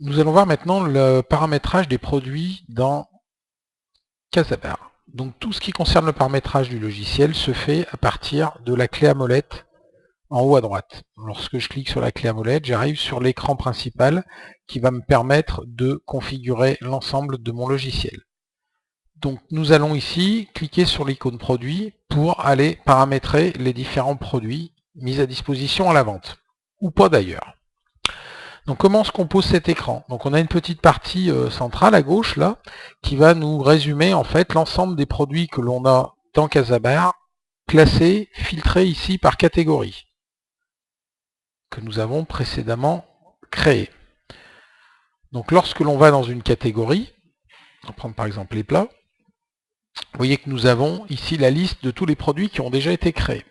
Nous allons voir maintenant le paramétrage des produits dans Casabar. Donc tout ce qui concerne le paramétrage du logiciel se fait à partir de la clé à molette en haut à droite. Lorsque je clique sur la clé à molette, j'arrive sur l'écran principal qui va me permettre de configurer l'ensemble de mon logiciel. Donc nous allons ici cliquer sur l'icône produit pour aller paramétrer les différents produits mis à disposition à la vente, ou pas d'ailleurs. Donc comment se compose cet écran? Donc on a une petite partie centrale à gauche là, qui va nous résumer en fait l'ensemble des produits que l'on a dans Casabar, classés, filtrés ici par catégorie, que nous avons précédemment créé. Donc lorsque l'on va dans une catégorie, on va prendre par exemple les plats, vous voyez que nous avons ici la liste de tous les produits qui ont déjà été créés.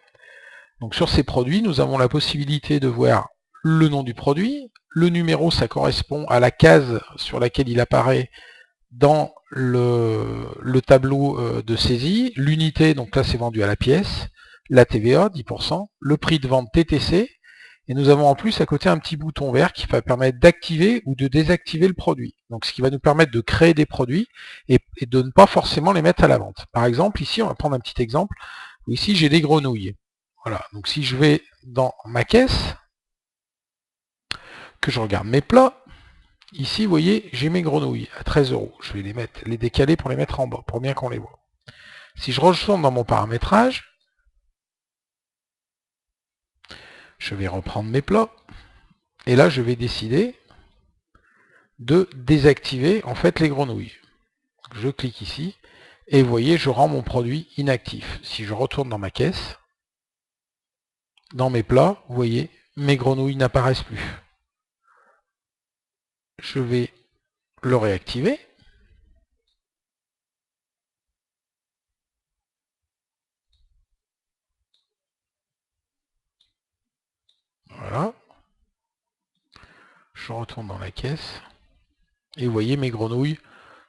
Donc sur ces produits, nous avons la possibilité de voir le nom du produit, le numéro, ça correspond à la case sur laquelle il apparaît dans le tableau de saisie, l'unité, donc là c'est vendu à la pièce, la TVA, 10%, le prix de vente TTC, et nous avons en plus à côté un petit bouton vert qui va permettre d'activer ou de désactiver le produit. Donc ce qui va nous permettre de créer des produits et de ne pas forcément les mettre à la vente. Par exemple, ici, on va prendre un petit exemple, ici j'ai des grenouilles. Voilà, donc si je vais dans ma caisse, que je regarde mes plats, ici, vous voyez, j'ai mes grenouilles à 13 €. Je vais les décaler pour les mettre en bas, pour bien qu'on les voit. Si je retourne dans mon paramétrage, je vais reprendre mes plats, et là, je vais décider de désactiver en fait les grenouilles. Je clique ici, et vous voyez, je rends mon produit inactif. Si je retourne dans ma caisse, dans mes plats, vous voyez, mes grenouilles n'apparaissent plus. Je vais le réactiver. Voilà. Je retourne dans la caisse. Et vous voyez, mes grenouilles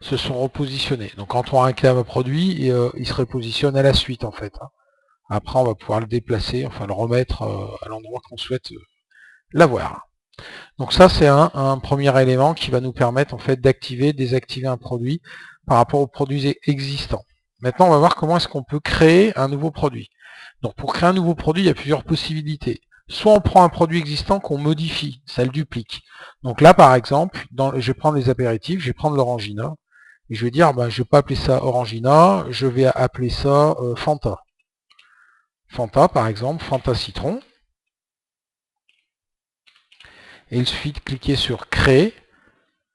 se sont repositionnées. Donc quand on réclame un produit, il se repositionne à la suite en fait. Après, on va pouvoir le déplacer, enfin le remettre à l'endroit qu'on souhaite l'avoir. Donc ça, c'est un premier élément qui va nous permettre en fait d'activer, désactiver un produit par rapport aux produits existants. Maintenant, on va voir comment est-ce qu'on peut créer un nouveau produit. Donc pour créer un nouveau produit, il y a plusieurs possibilités. Soit on prend un produit existant qu'on modifie, ça le duplique. Donc là, par exemple, je vais prendre les apéritifs, je vais prendre l'orangina, et je vais dire, je ne vais pas appeler ça orangina, je vais appeler ça Fanta. Fanta, par exemple, Fanta citron. Et il suffit de cliquer sur créer,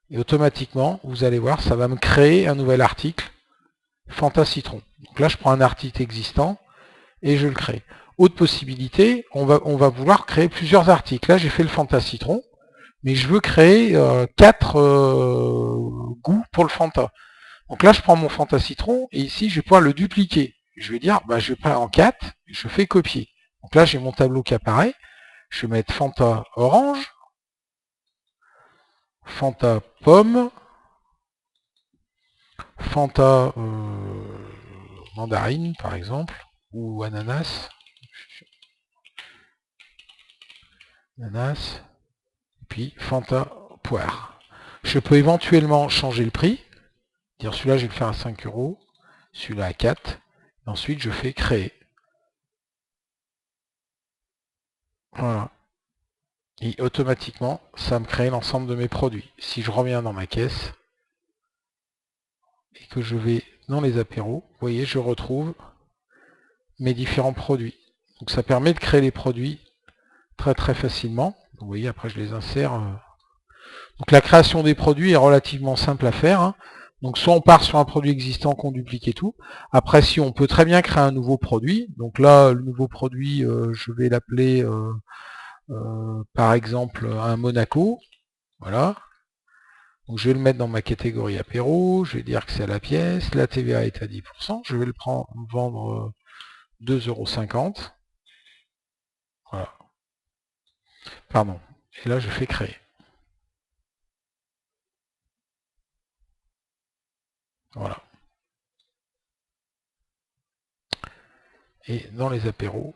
et automatiquement, vous allez voir, ça va me créer un nouvel article, Fanta citron. Donc là, je prends un article existant, et je le crée. Autre possibilité, on va vouloir créer plusieurs articles. Là, j'ai fait le Fanta citron, mais je veux créer 4 goûts pour le Fanta. Donc là, je prends mon Fanta citron, et ici, je vais pouvoir le dupliquer. Je vais dire, je vais pas en 4, je fais copier. Donc là, j'ai mon tableau qui apparaît. Je vais mettre Fanta orange, Fanta pomme, Fanta mandarine, par exemple, ou ananas. Ananas, puis Fanta poire. Je peux éventuellement changer le prix, dire celui-là je vais le faire à 5 €, celui-là à 4, et ensuite je fais créer. Voilà. Et automatiquement, ça me crée l'ensemble de mes produits. Si je reviens dans ma caisse, et que je vais dans les apéros, vous voyez, je retrouve mes différents produits. Donc ça permet de créer les produits très très facilement. Vous voyez, après je les insère. Donc la création des produits est relativement simple à faire. Donc soit on part sur un produit existant qu'on duplique et tout. Après, si on peut très bien créer un nouveau produit. Donc là, le nouveau produit, je vais l'appeler par exemple un Monaco. Voilà. Donc je vais le mettre dans ma catégorie apéro. Je vais dire que c'est à la pièce. La TVA est à 10%. Je vais le vendre 2,50 €. Voilà. Pardon. Et là, je fais créer. Voilà. Et dans les apéros,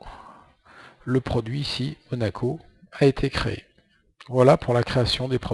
le produit ici, Monaco, a été créé. Voilà pour la création des produits.